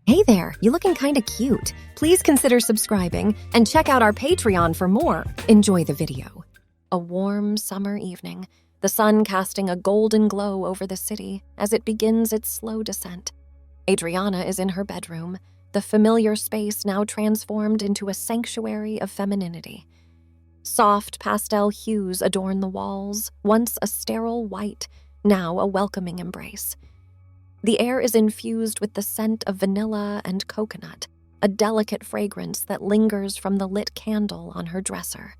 Hey there, you looking kinda cute. Please consider subscribing and check out our Patreon for more. Enjoy the video. A warm summer evening, the sun casting a golden glow over the city as it begins its slow descent. Adriana is in her bedroom, the familiar space now transformed into a sanctuary of femininity. Soft pastel hues adorn the walls, once a sterile white, now a welcoming embrace. The air is infused with the scent of vanilla and coconut, a delicate fragrance that lingers from the lit candle on her dresser.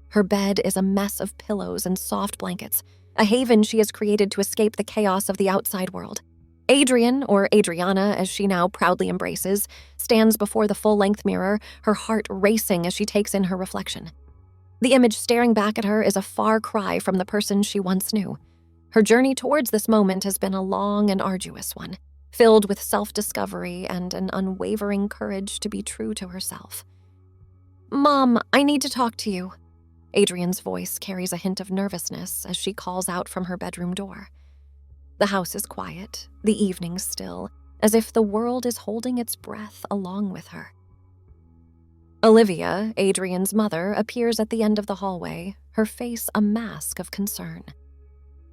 Her bed is a mess of pillows and soft blankets, a haven she has created to escape the chaos of the outside world. Adrian, or Adriana as she now proudly embraces, stands before the full-length mirror, her heart racing as she takes in her reflection. The image staring back at her is a far cry from the person she once knew. Her journey towards this moment has been a long and arduous one, filled with self-discovery and an unwavering courage to be true to herself. "Mom, I need to talk to you." Adrian's voice carries a hint of nervousness as she calls out from her bedroom door. The house is quiet, the evening still, as if the world is holding its breath along with her. Olivia, Adrian's mother, appears at the end of the hallway, her face a mask of concern.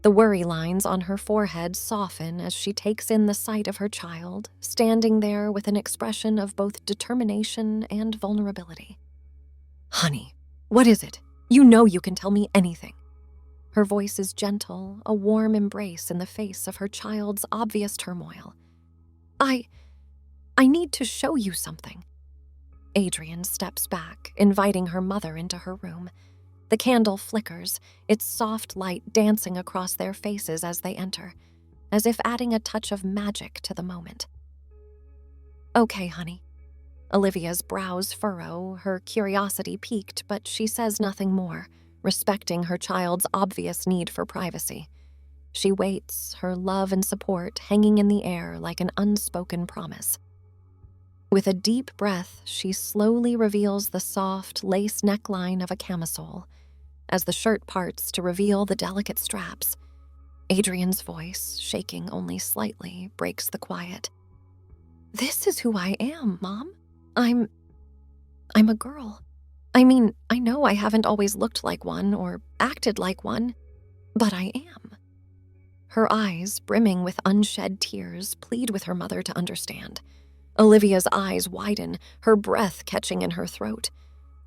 The worry lines on her forehead soften as she takes in the sight of her child, standing there with an expression of both determination and vulnerability. "Honey, what is it? You know you can tell me anything." Her voice is gentle, a warm embrace in the face of her child's obvious turmoil. I need to show you something." Adrian steps back, inviting her mother into her room. The candle flickers, its soft light dancing across their faces as they enter, as if adding a touch of magic to the moment. "Okay, honey." Olivia's brows furrow, her curiosity piqued, but she says nothing more, respecting her child's obvious need for privacy. She waits, her love and support hanging in the air like an unspoken promise. With a deep breath, she slowly reveals the soft lace neckline of a camisole. As the shirt parts to reveal the delicate straps, Adrian's voice, shaking only slightly, breaks the quiet. "This is who I am, Mom. I'm a girl. I mean, I know I haven't always looked like one or acted like one, but I am." Her eyes, brimming with unshed tears, plead with her mother to understand. Olivia's eyes widen, her breath catching in her throat.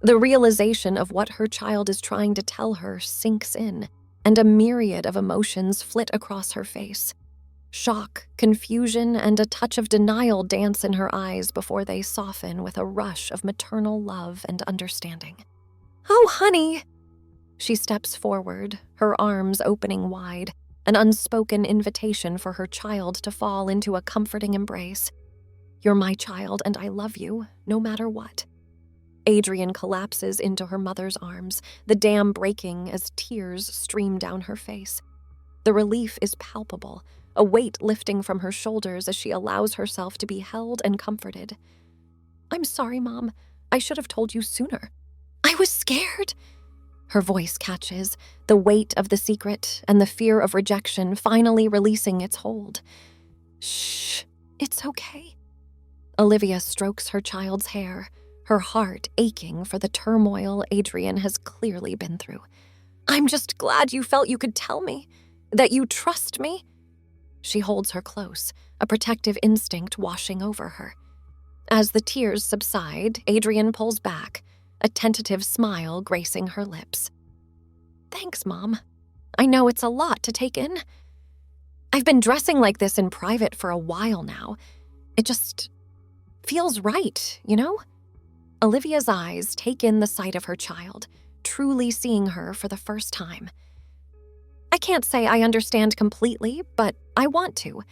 The realization of what her child is trying to tell her sinks in, and a myriad of emotions flit across her face. Shock, confusion, and a touch of denial dance in her eyes before they soften with a rush of maternal love and understanding. "Oh, honey!" She steps forward, her arms opening wide, an unspoken invitation for her child to fall into a comforting embrace. "You're my child, and I love you, no matter what." Adrian collapses into her mother's arms, the dam breaking as tears stream down her face. The relief is palpable, a weight lifting from her shoulders as she allows herself to be held and comforted. "I'm sorry, Mom. I should have told you sooner. I was scared." Her voice catches, the weight of the secret and the fear of rejection finally releasing its hold. "Shh, it's okay." Olivia strokes her child's hair, her heart aching for the turmoil Adrian has clearly been through. "I'm just glad you felt you could tell me, that you trust me." She holds her close, a protective instinct washing over her. As the tears subside, Adrian pulls back, a tentative smile gracing her lips. "Thanks, Mom. I know it's a lot to take in. I've been dressing like this in private for a while now. It just feels right, you know?" Olivia's eyes take in the sight of her child, truly seeing her for the first time. "I can't say I understand completely, but I want to.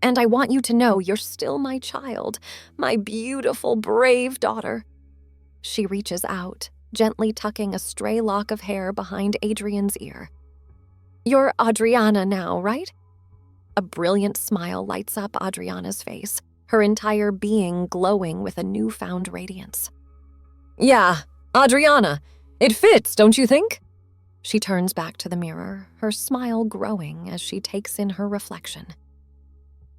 And I want you to know you're still my child, my beautiful, brave daughter." She reaches out, gently tucking a stray lock of hair behind Adrian's ear. "You're Adriana now, right?" A brilliant smile lights up Adriana's face, her entire being glowing with a newfound radiance. "Yeah, Adriana. It fits, don't you think?" She turns back to the mirror, her smile growing as she takes in her reflection.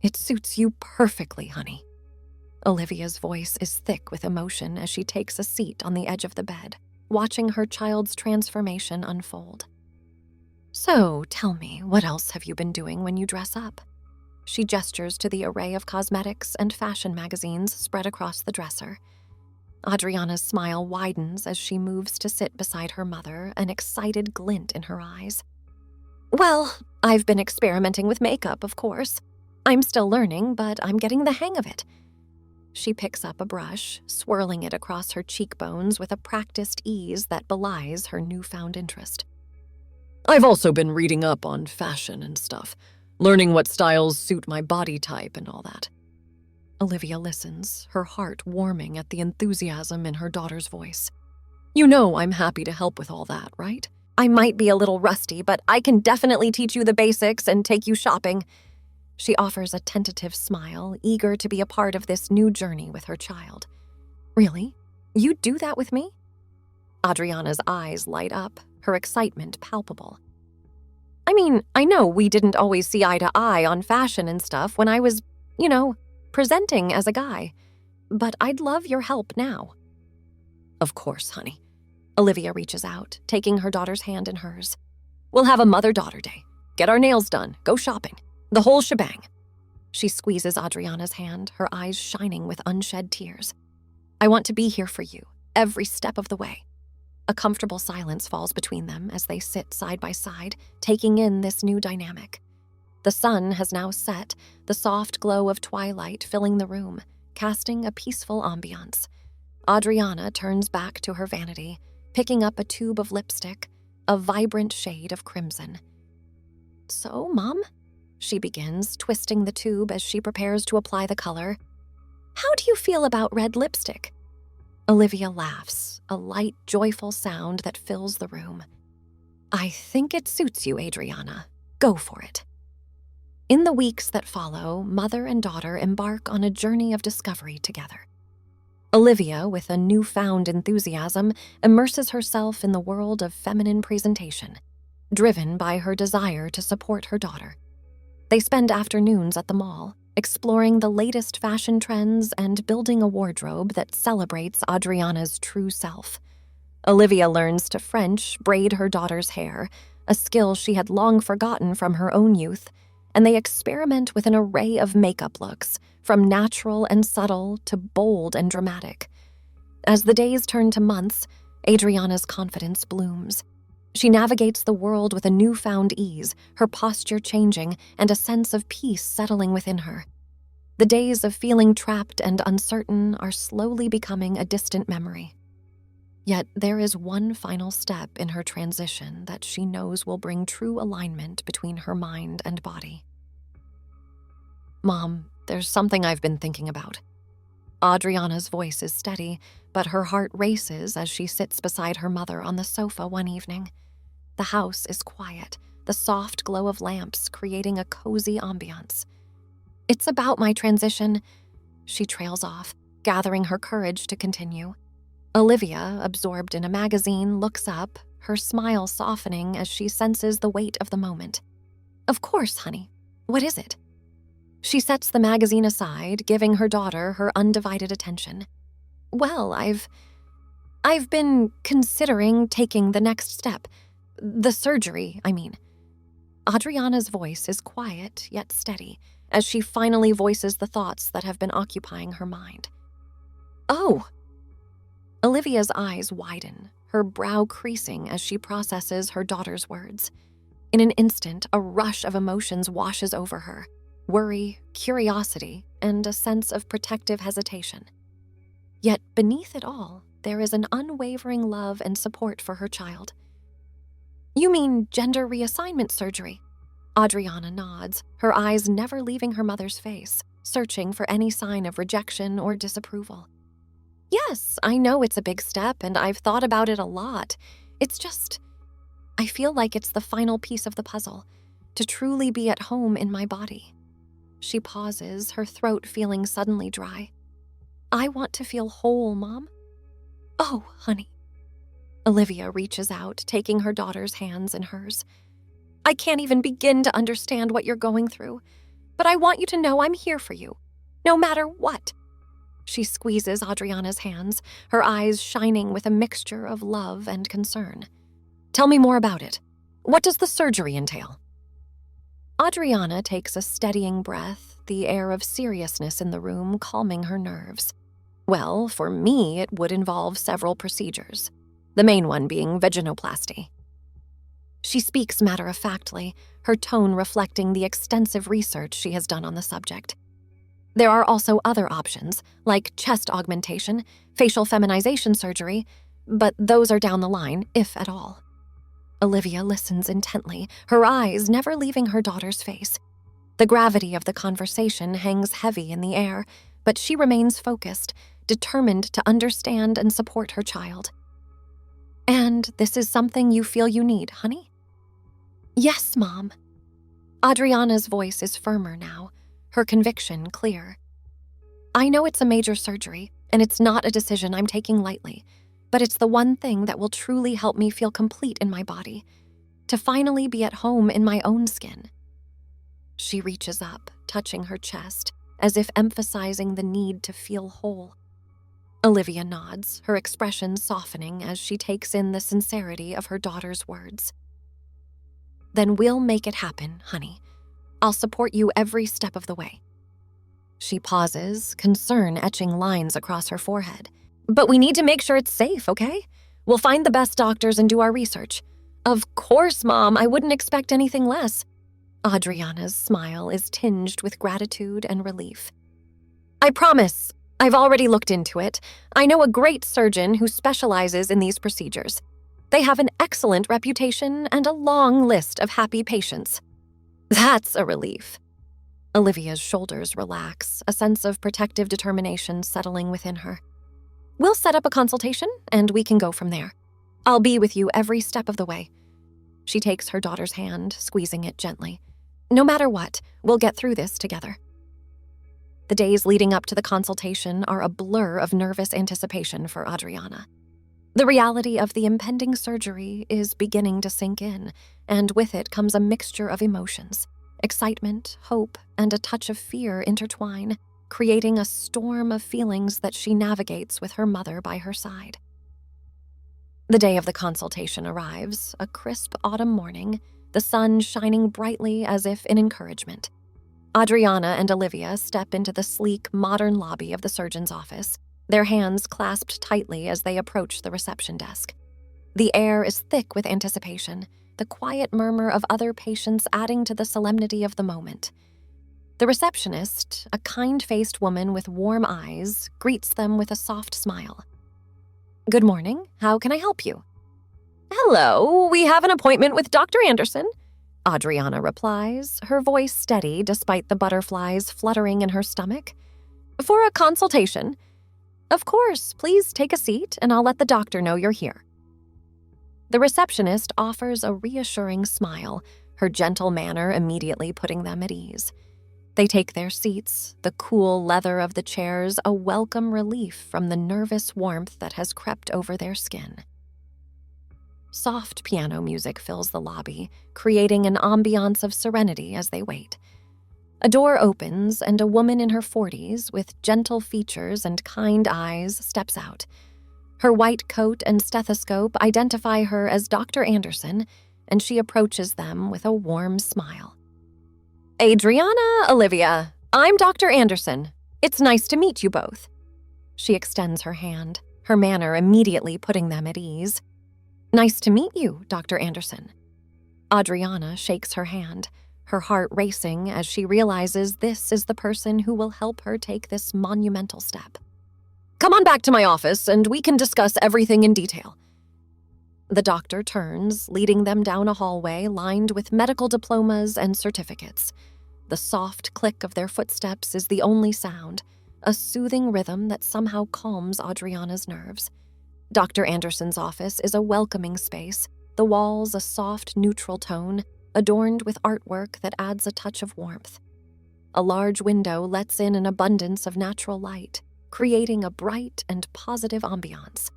"It suits you perfectly, honey." Olivia's voice is thick with emotion as she takes a seat on the edge of the bed, watching her child's transformation unfold. So, tell me, what else have you been doing when you dress up? She gestures to the array of cosmetics and fashion magazines spread across the dresser. Adriana's smile widens as she moves to sit beside her mother, an excited glint in her eyes. Well, I've been experimenting with makeup, of course. I'm still learning, but I'm getting the hang of it. She picks up a brush, swirling it across her cheekbones with a practiced ease that belies her newfound interest. I've also been reading up on fashion and stuff, learning what styles suit my body type and all that. Olivia listens, her heart warming at the enthusiasm in her daughter's voice. You know I'm happy to help with all that, right? I might be a little rusty, but I can definitely teach you the basics and take you shopping. She offers a tentative smile, eager to be a part of this new journey with her child. Really? You'd do that with me? Adriana's eyes light up, her excitement palpable. I mean, I know we didn't always see eye to eye on fashion and stuff when I was, presenting as a guy, but I'd love your help now. Of course, honey. Olivia reaches out, taking her daughter's hand in hers. We'll have a mother-daughter day. Get our nails done, go shopping. The whole shebang. She squeezes Adriana's hand, her eyes shining with unshed tears. I want to be here for you, every step of the way. A comfortable silence falls between them as they sit side by side, taking in this new dynamic. The sun has now set, the soft glow of twilight filling the room, casting a peaceful ambiance. Adriana turns back to her vanity, picking up a tube of lipstick, a vibrant shade of crimson. So, Mom? She begins, twisting the tube as she prepares to apply the color. How do you feel about red lipstick? Olivia laughs, a light, joyful sound that fills the room. I think it suits you, Adriana. Go for it. In the weeks that follow, mother and daughter embark on a journey of discovery together. Olivia, with a newfound enthusiasm, immerses herself in the world of feminine presentation, driven by her desire to support her daughter. They spend afternoons at the mall, exploring the latest fashion trends and building a wardrobe that celebrates Adriana's true self. Olivia learns to French braid her daughter's hair, a skill she had long forgotten from her own youth, and they experiment with an array of makeup looks, from natural and subtle to bold and dramatic. As the days turn to months, Adriana's confidence blooms. She navigates the world with a newfound ease, her posture changing and a sense of peace settling within her. The days of feeling trapped and uncertain are slowly becoming a distant memory. Yet there is one final step in her transition that she knows will bring true alignment between her mind and body. Mom, there's something I've been thinking about. Adriana's voice is steady, but her heart races as she sits beside her mother on the sofa one evening. The house is quiet, the soft glow of lamps creating a cozy ambiance. It's about my transition, she trails off, gathering her courage to continue. Olivia, absorbed in a magazine, looks up, her smile softening as she senses the weight of the moment. Of course, honey. What is it? She sets the magazine aside, giving her daughter her undivided attention. Well, I've been considering taking the next step. The surgery, I mean. Adriana's voice is quiet yet steady as she finally voices the thoughts that have been occupying her mind. Oh! Olivia's eyes widen, her brow creasing as she processes her daughter's words. In an instant, a rush of emotions washes over her. Worry, curiosity, and a sense of protective hesitation. Yet beneath it all, there is an unwavering love and support for her child. You mean gender reassignment surgery? Adriana nods, her eyes never leaving her mother's face, searching for any sign of rejection or disapproval. Yes, I know it's a big step, and I've thought about it a lot. It's just, I feel like it's the final piece of the puzzle, to truly be at home in my body. She pauses, her throat feeling suddenly dry. I want to feel whole, Mom. Oh, honey. Olivia reaches out, taking her daughter's hands in hers. I can't even begin to understand what you're going through, but I want you to know I'm here for you, no matter what. She squeezes Adriana's hands, her eyes shining with a mixture of love and concern. Tell me more about it. What does the surgery entail? Adriana takes a steadying breath, the air of seriousness in the room calming her nerves. Well, for me, it would involve several procedures, the main one being vaginoplasty. She speaks matter-of-factly, her tone reflecting the extensive research she has done on the subject. There are also other options, like chest augmentation, facial feminization surgery, but those are down the line, if at all. Olivia listens intently, her eyes never leaving her daughter's face. The gravity of the conversation hangs heavy in the air, but she remains focused, determined to understand and support her child. And this is something you feel you need, honey? Yes, Mom. Adriana's voice is firmer now, her conviction clear. I know it's a major surgery, and it's not a decision I'm taking lightly, but it's the one thing that will truly help me feel complete in my body, to finally be at home in my own skin. She reaches up, touching her chest, as if emphasizing the need to feel whole. Olivia nods, her expression softening as she takes in the sincerity of her daughter's words. Then we'll make it happen, honey. I'll support you every step of the way. She pauses, concern etching lines across her forehead. But we need to make sure it's safe, okay? We'll find the best doctors and do our research. Of course, Mom, I wouldn't expect anything less. Adriana's smile is tinged with gratitude and relief. I promise. I've already looked into it. I know a great surgeon who specializes in these procedures. They have an excellent reputation and a long list of happy patients. That's a relief. Olivia's shoulders relax, a sense of protective determination settling within her. We'll set up a consultation, and we can go from there. I'll be with you every step of the way. She takes her daughter's hand, squeezing it gently. No matter what, we'll get through this together. The days leading up to the consultation are a blur of nervous anticipation for Adriana. The reality of the impending surgery is beginning to sink in, and with it comes a mixture of emotions. Excitement, hope, and a touch of fear intertwine, creating a storm of feelings that she navigates with her mother by her side. The day of the consultation arrives, a crisp autumn morning, the sun shining brightly as if in encouragement. Adriana and Olivia step into the sleek, modern lobby of the surgeon's office, their hands clasped tightly as they approach the reception desk. The air is thick with anticipation, the quiet murmur of other patients adding to the solemnity of the moment. The receptionist, a kind-faced woman with warm eyes, greets them with a soft smile. Good morning. How can I help you? Hello, we have an appointment with Dr. Anderson, Adriana replies, her voice steady despite the butterflies fluttering in her stomach. For a consultation. Of course, please take a seat and I'll let the doctor know you're here. The receptionist offers a reassuring smile, her gentle manner immediately putting them at ease. They take their seats, the cool leather of the chairs a welcome relief from the nervous warmth that has crept over their skin. Soft piano music fills the lobby, creating an ambiance of serenity as they wait. A door opens and a woman in her 40s with gentle features and kind eyes steps out. Her white coat and stethoscope identify her as Dr. Anderson, and she approaches them with a warm smile. Adriana, Olivia, I'm Dr. Anderson. It's nice to meet you both. She extends her hand, her manner immediately putting them at ease. Nice to meet you, Dr. Anderson. Adriana shakes her hand, her heart racing as she realizes this is the person who will help her take this monumental step. Come on back to my office and we can discuss everything in detail. The doctor turns, leading them down a hallway lined with medical diplomas and certificates. The soft click of their footsteps is the only sound, a soothing rhythm that somehow calms Adriana's nerves. Dr. Anderson's office is a welcoming space, the walls a soft, neutral tone, adorned with artwork that adds a touch of warmth. A large window lets in an abundance of natural light, creating a bright and positive ambiance.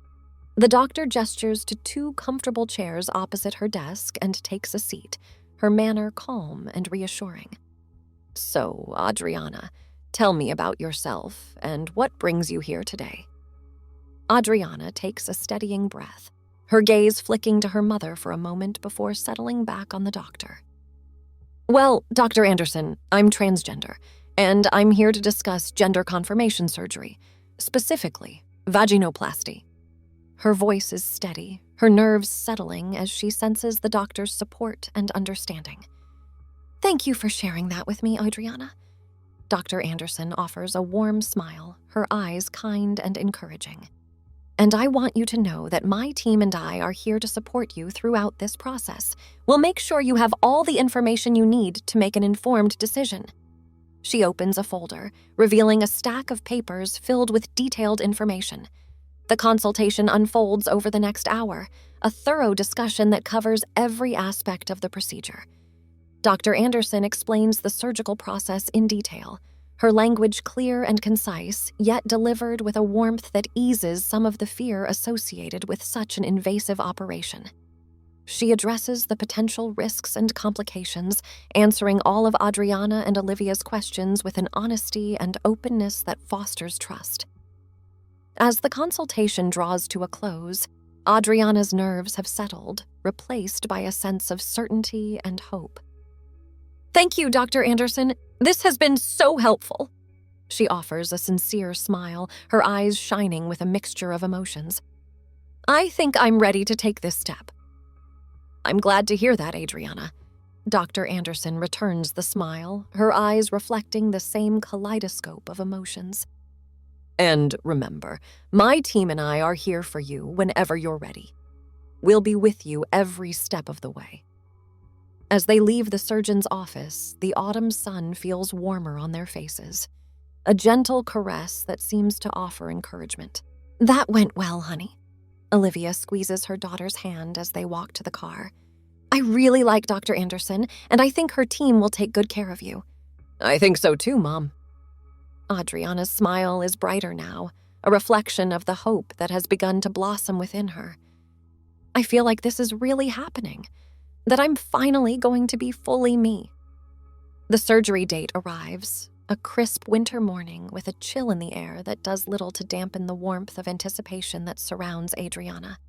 The doctor gestures to two comfortable chairs opposite her desk and takes a seat, her manner calm and reassuring. So, Adriana, Tell me about yourself and what brings you here today." Adriana takes a steadying breath, her gaze flicking to her mother for a moment before settling back on the doctor. "Well, Dr. Anderson, I'm transgender, and I'm here to discuss gender confirmation surgery, specifically vaginoplasty." Her voice is steady, her nerves settling as she senses the doctor's support and understanding. "Thank you for sharing that with me, Adriana." Dr. Anderson offers a warm smile, her eyes kind and encouraging. "And I want you to know that my team and I are here to support you throughout this process. We'll make sure you have all the information you need to make an informed decision." She opens a folder, revealing a stack of papers filled with detailed information. The consultation unfolds over the next hour, a thorough discussion that covers every aspect of the procedure. Dr. Anderson explains the surgical process in detail, her language clear and concise, yet delivered with a warmth that eases some of the fear associated with such an invasive operation. She addresses the potential risks and complications, answering all of Adriana and Olivia's questions with an honesty and openness that fosters trust. As the consultation draws to a close, Adriana's nerves have settled, replaced by a sense of certainty and hope. "Thank you, Dr. Anderson. This has been so helpful." She offers a sincere smile, her eyes shining with a mixture of emotions. "I think I'm ready to take this step." "I'm glad to hear that, Adriana." Dr. Anderson returns the smile, her eyes reflecting the same kaleidoscope of emotions. "And remember, my team and I are here for you whenever you're ready. We'll be with you every step of the way." As they leave the surgeon's office, the autumn sun feels warmer on their faces, a gentle caress that seems to offer encouragement. "That went well, honey." Olivia squeezes her daughter's hand as they walk to the car. "I really like Dr. Anderson, and I think her team will take good care of you." "I think so too, Mom." Adriana's smile is brighter now, a reflection of the hope that has begun to blossom within her. "I feel like this is really happening, that I'm finally going to be fully me." The surgery date arrives, a crisp winter morning with a chill in the air that does little to dampen the warmth of anticipation that surrounds Adriana.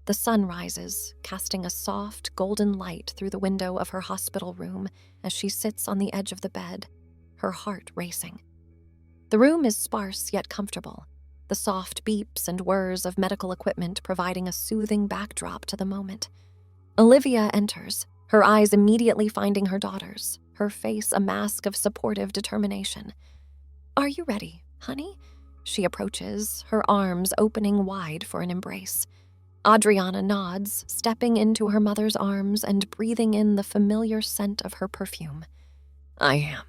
The sun rises, casting a soft, golden light through the window of her hospital room as she sits on the edge of the bed, her heart racing. The room is sparse yet comfortable, the soft beeps and whirs of medical equipment providing a soothing backdrop to the moment. Olivia enters, her eyes immediately finding her daughter's, her face a mask of supportive determination. "Are you ready, honey?" She approaches, her arms opening wide for an embrace. Adriana nods, stepping into her mother's arms and breathing in the familiar scent of her perfume. "I am.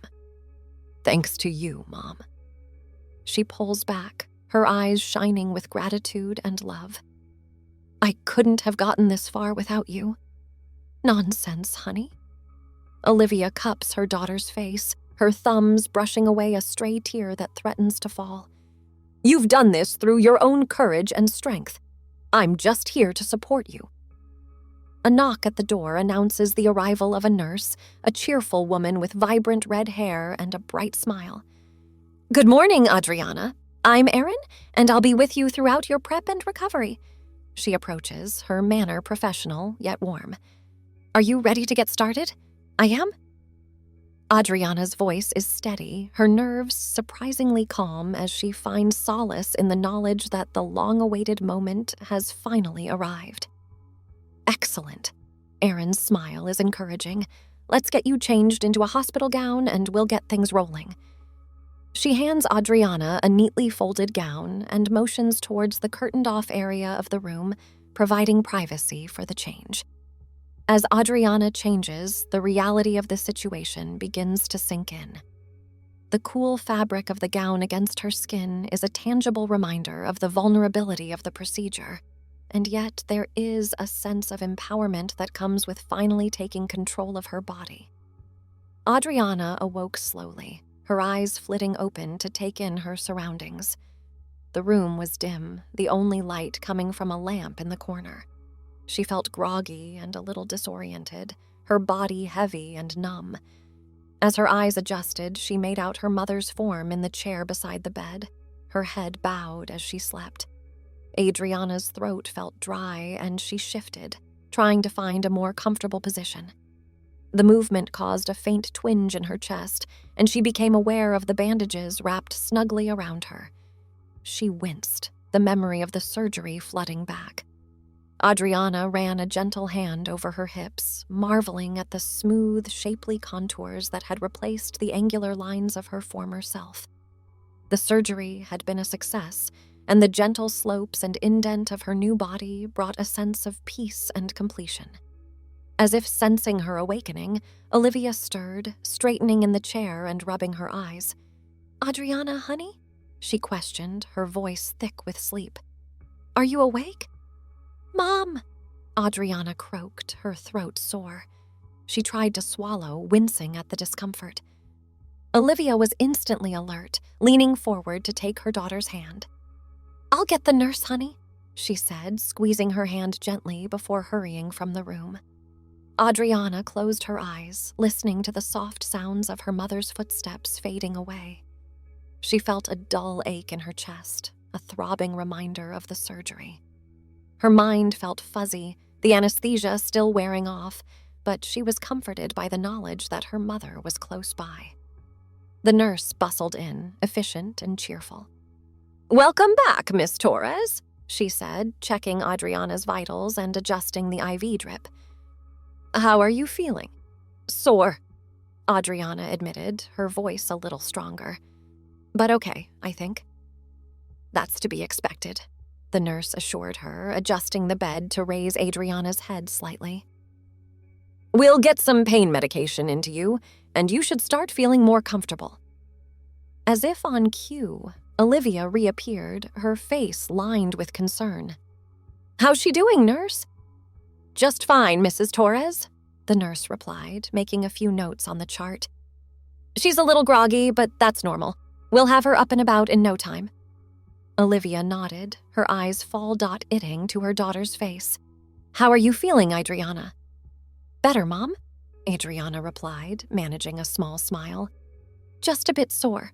Thanks to you, Mom." She pulls back, her eyes shining with gratitude and love. "I couldn't have gotten this far without you." "Nonsense, honey." Olivia cups her daughter's face, her thumbs brushing away a stray tear that threatens to fall. "You've done this through your own courage and strength. I'm just here to support you." A knock at the door announces the arrival of a nurse, a cheerful woman with vibrant red hair and a bright smile. "Good morning, Adriana. I'm Erin, and I'll be with you throughout your prep and recovery." She approaches, her manner professional yet warm. "Are you ready to get started?" "I am." Adriana's voice is steady, her nerves surprisingly calm as she finds solace in the knowledge that the long-awaited moment has finally arrived. "Excellent." Erin's smile is encouraging. "Let's get you changed into a hospital gown and we'll get things rolling." She hands Adriana a neatly folded gown and motions towards the curtained-off area of the room, providing privacy for the change. As Adriana changes, the reality of the situation begins to sink in. The cool fabric of the gown against her skin is a tangible reminder of the vulnerability of the procedure, and yet there is a sense of empowerment that comes with finally taking control of her body. Adriana awoke slowly, her eyes flitting open to take in her surroundings. The room was dim, the only light coming from a lamp in the corner. She felt groggy and a little disoriented, her body heavy and numb. As her eyes adjusted, she made out her mother's form in the chair beside the bed, her head bowed as she slept. Adriana's throat felt dry, and she shifted, trying to find a more comfortable position. The movement caused a faint twinge in her chest, and she became aware of the bandages wrapped snugly around her. She winced, the memory of the surgery flooding back. Adriana ran a gentle hand over her hips, marveling at the smooth, shapely contours that had replaced the angular lines of her former self. The surgery had been a success, and the gentle slopes and indent of her new body brought a sense of peace and completion. As if sensing her awakening, Olivia stirred, straightening in the chair and rubbing her eyes. "Adriana, honey?" she questioned, her voice thick with sleep. "Are you awake?" "Mom!" Adriana croaked, her throat sore. She tried to swallow, wincing at the discomfort. Olivia was instantly alert, leaning forward to take her daughter's hand. "I'll get the nurse, honey," she said, squeezing her hand gently before hurrying from the room. Adriana closed her eyes, listening to the soft sounds of her mother's footsteps fading away. She felt a dull ache in her chest, a throbbing reminder of the surgery. Her mind felt fuzzy, the anesthesia still wearing off, but she was comforted by the knowledge that her mother was close by. The nurse bustled in, efficient and cheerful. "Welcome back, Miss Torres," she said, checking Adriana's vitals and adjusting the IV drip. "How are you feeling?" "Sore," Adriana admitted, her voice a little stronger. "But okay, I think." "That's to be expected," the nurse assured her, adjusting the bed to raise Adriana's head slightly. "We'll get some pain medication into you, and you should start feeling more comfortable." As if on cue, Olivia reappeared, her face lined with concern. "How's she doing, nurse?" "Just fine, Mrs. Torres," the nurse replied, making a few notes on the chart. "She's a little groggy, but that's normal. We'll have her up and about in no time." Olivia nodded, her eyes fall-itting to her daughter's face. "How are you feeling, Adriana?" "Better, Mom," Adriana replied, managing a small smile. "Just a bit sore."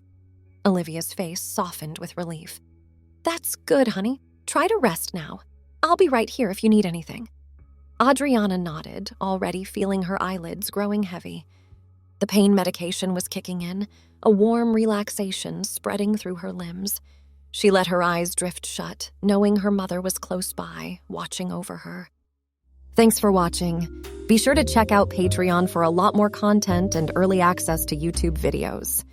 Olivia's face softened with relief. "That's good, honey. Try to rest now. I'll be right here if you need anything." Adriana nodded, already feeling her eyelids growing heavy. The pain medication was kicking in, a warm relaxation spreading through her limbs. She let her eyes drift shut, knowing her mother was close by, watching over her. Thanks for watching. Be sure to check out Patreon for a lot more content and early access to YouTube videos.